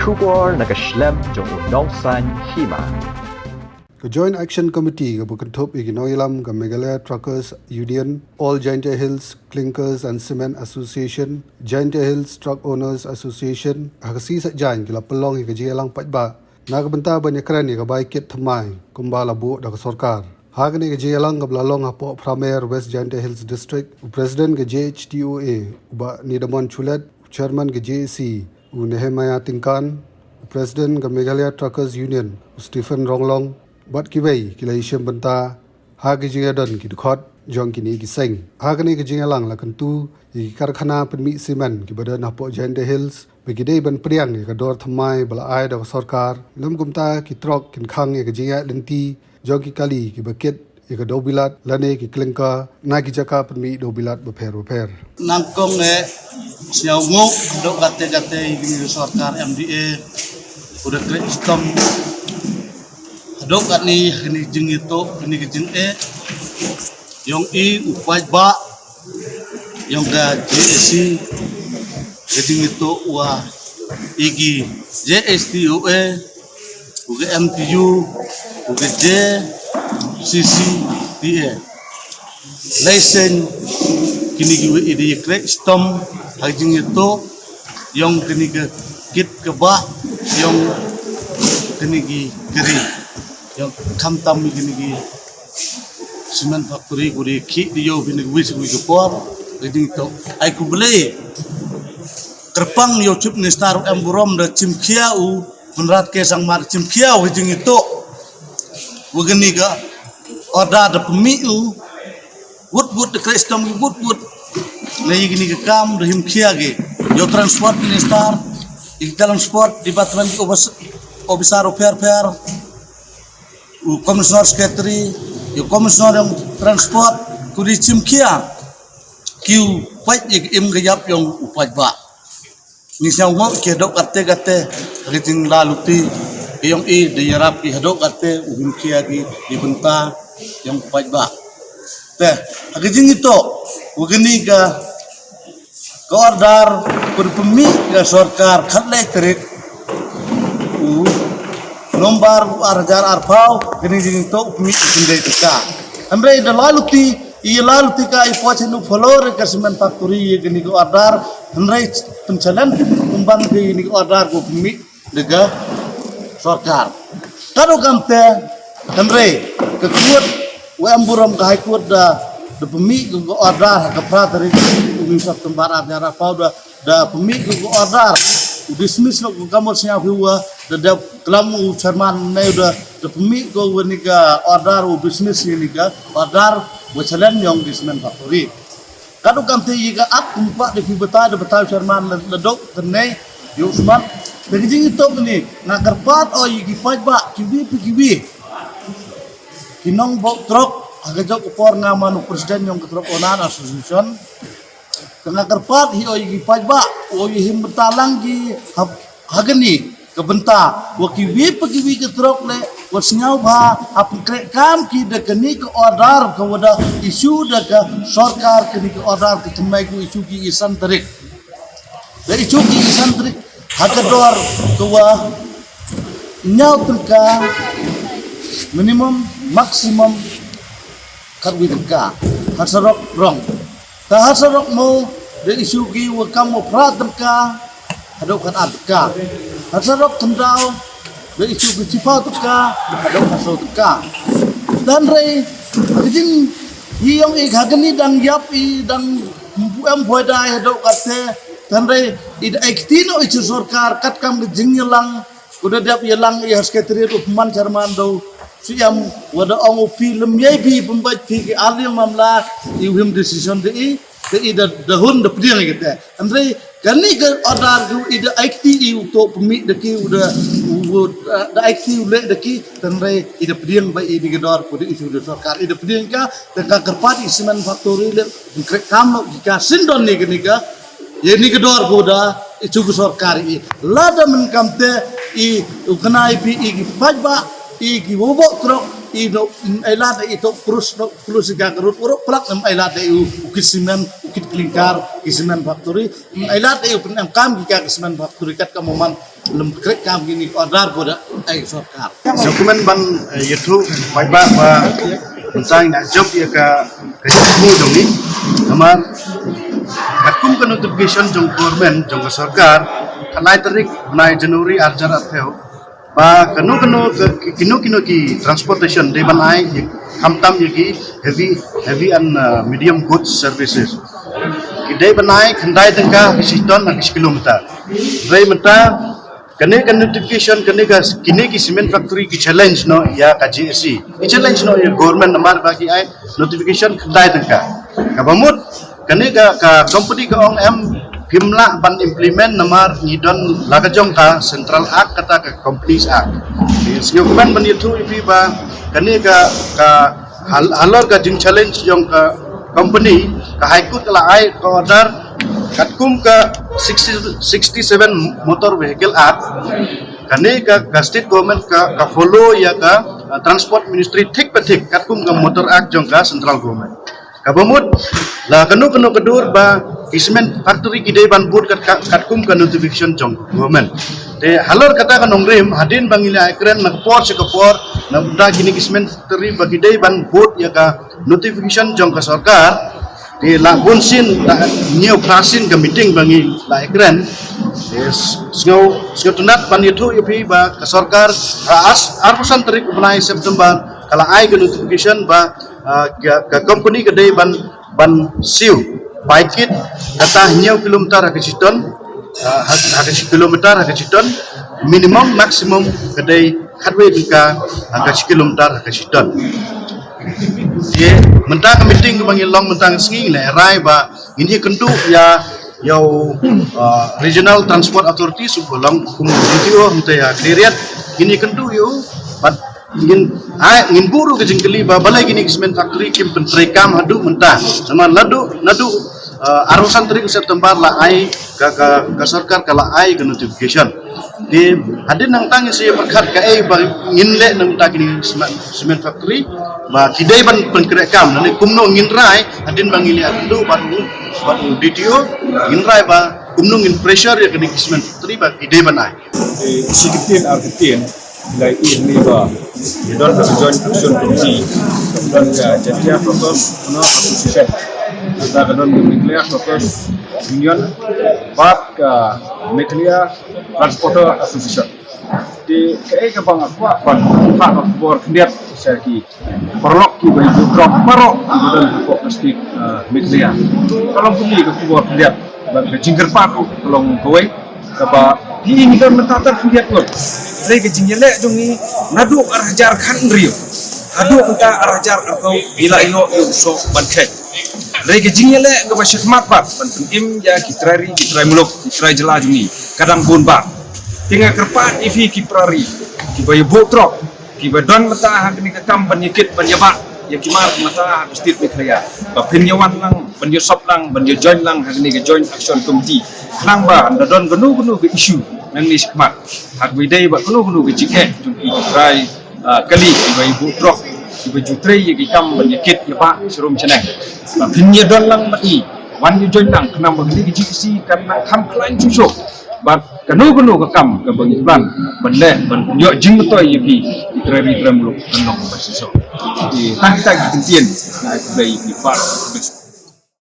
Shubor nakaslem jong unongsan hima. The Joint Action Committee ga bukanthop iginoilam ga Meghalaya Truckers Union, All Jaintia Hills Clinkers and Cement Association, Jaintia Hills Truck Owners Association, hagasi sa jain gila pelong ga jelang patba. Nagabenta banyak keren ga baikit thamai kumbala bu da sorkar. Hagani ga jelang ga blalong hapo Pramer West Jaintia Hills District, President ga JHTOA uba Nidamon Chulet, Chairman ga JC Nehemiah Tingkan, President ga Meghalaya Truckers Union Stephen Ronglong, bat kiwei kilai shem benta hagi jinga don ki dukhot jong kini ki seng hagani ki jinga lang la kantu ki karkhana penmi semen ki badan hapo Jaintia Hills begide ban priang ki dor thamai bala ai da sarkar lam gumta ki trok kin khang ki jinga lenti jong ki kali ki baket ki dobilat lane ki klengka na ki jaka penmi dobilat beper nangkong siaw ngok do kate ini sarkar MDA udah kristom dok kat ni jeng itu ni jeng yang upai ba yang ga JSC jeng itu wa igi JSTOA uga MTU uga JCCTA lesen kini giwe ide krek stom hajing itu yang kini ke kit ke ba yang kini gi geri yang kamtam gini cement factory guri ki dio bini wis wi gepor jadi to ai ku beli kerpang yo chup ni star emburom da chimkia u menrat ke sang mar chimkia u jing itu wageni ga oda da pemiu wood the kristom wood lagi gini ga kam da himkia ge yo transport ni star dalam sport department obisar fair Komisioner Sekretari, Komisioner yang Transport, kuri cimkia, kiu pait im gayap yang upai ba. Nisang mo kedok kate riting laluti, yang diyarap hadok kate ubimkia dibenta yang upai ba. Teh, agajing itu, ugeni ka order berpemi ka sarkar khatle terik nomor arjar arpau gini jing to mi sindai tika amre ida laluti ka ipochen follower ka cement factory gini ko order amre pencalan kumban ke ini order ko mi dega sarkar karo gamte amre ke kuat wa amburam ka high court da pemi ko order ka pratari umi September arjar arpau da pemi ko order dismiss lo kamu siap huwa da kelam chairman ne da pemi ko wenika order business ni ka order wachalan yang dismen factory kadu kam te yiga ap umpa de beta chairman da dok tene yo smart dari jing itu ni na karpat o yigi fajba kibi kinong bok trok agajok upor nga manu presiden yang ketrok onan association kena karpat hi o yigi fajba o yihim betalang gi hagani kebenta wakiwi ke trok le wasnyau ba ap krek kam ki de keni ke order ke wada isu de ke sarkar keni ke order ke temai ku isu ki isan tarik dari isu ki isan tarik hakador ke wa nyau tengka minimum maksimum karwi tengka hasarok rong ta hasarok mo de isu ki wa kam mo prat tengka hadok kan adka hasarok tendau de isu bicipau tuka hadok hasau tuka dan rei ajing yang hagani dang yap dang boda hadok kate dan rei ida ektino isu sarkar kat kam jinglang kuda dap yelang sekretari upman chairman do siam wada ong film yebi pembac fi alim mamla iwim decision de ida dahun de pediang gitu andre kani ke order ku ida ikti untuk pemik deki udah da ikti ule deki andre ida pediang ba ida gedor ku isu de sarkar ida pediang ka teka kerpat cement factory le krek kam jika sindon ni gini ka ye ni gedor ku da isu sarkar i lada men kamte i ukana ipi i pajba i ki bobok trok ino ila da ito krus ka karut uro plak nam ila da ukisimen ukit klingkar kisimen factory ila da pinang kam ka kisimen factory kat kamuman lem krek kam gini order boda ai sarkar dokumen ban yaitu baik ba tentang nak job ya ka mu dong ni amar kakum ka notification jong government jong sarkar kanai tarik nai Januari arjar atheu ba kanu kino ki transportation de banai hamtam ki heavy and medium goods services kidai banai khandai tengka kisiton na kilometer rei menta kene kan notification kene ki cement factory ki challenge no ya ka GSC ki challenge no ya government namar bagi ai notification khandai tengka kabamut kene ka company ka ong m Pimla ban implement namar ngidon lagajong ka Central Act kata ka Companies Act. Dokumen ban itu ipi ba kani ka halor ka jing challenge yung ka company ka high court la ai ka order katkum ka 67 Motor Vehicle Act kani ka state government ka follow ya ka transport ministry thik pathik katkum ka motor act yung ka central government. Kabamut la kanu kedur ba cement factory kidai ban board katkum ka notification jong government te halor kata kan ongrim hadin bangila ekren nakpor sekapor na da gini cement factory ba kidai ban board ya ka notification jong ka sarkar te la bonsin ta new prasin ka meeting bangi la ekren yes snow tunat ban itu ipi ba ka sarkar arpusan tarik bunai September kala ai ka notification ba ka company kedai ban siu baikit kata hanya kilometer hakiciton minimum maksimum kedai hadwe bika kilometer hakiciton ye mentang meeting bangi long mentang singi le rai ba ini kentu ya regional transport authority subolong kumutio hente ya kleriat ini kentu yo ingin buru ke jengkeli ba balai gini cement factory kim pentrekam hadu mentah sama nadu arusan tarik September la ai ka sarkar kala ai ke notification di hadin nang tangi saya berkat ka ai ba nginle nang ta gini cement factory ba kidai ban pentrekam nani kumno nginrai hadin bangili adu ba DTO nginrai ba kumno ngin pressure ya gini cement factory ba kidai ban ai sikitin arkitin nilai ini ba idon joint action committee kemudian ke jantia protos no association kita kedon nuclear protos union bat ke nuclear transporter association di ke bang apa ban hak bor kendiat segi perlok ki baju drop marok kedon fokustik nuclear kalau beli ke bor kendiat bang jingger paku tolong kowe kapa ini kan mentatar kendiat ngor lagi jingle jungi nadu arajar kan rio adu kita arajar atau bila ino so banket lagi jingle ke basyat matbat pentim ya kitrai muluk kitrai jela jungi kadang bonbar tinggal kerpat ifi kiprari kibayu botrok kibadon mata hakni kekam banyikit banyabat ya kimar mata state mekraya penyawan lang penyusop lang penjoin lang hakni ke joint action committee lang ba ndadon genu ke issue nang ni skmat hak bidai ba kuno ke jike jungki try kali ibai butrok ibai jutre ye kam banyakit ya pak serum ceneng pinya don lang mati wan yu join lang kenam bagi ke jiksi karena kam klain susuk bat kanu ke kam ke bagi plan bende yo jing to ye bi try muluk kenok ba susuk di tang tang kitien na ibai di par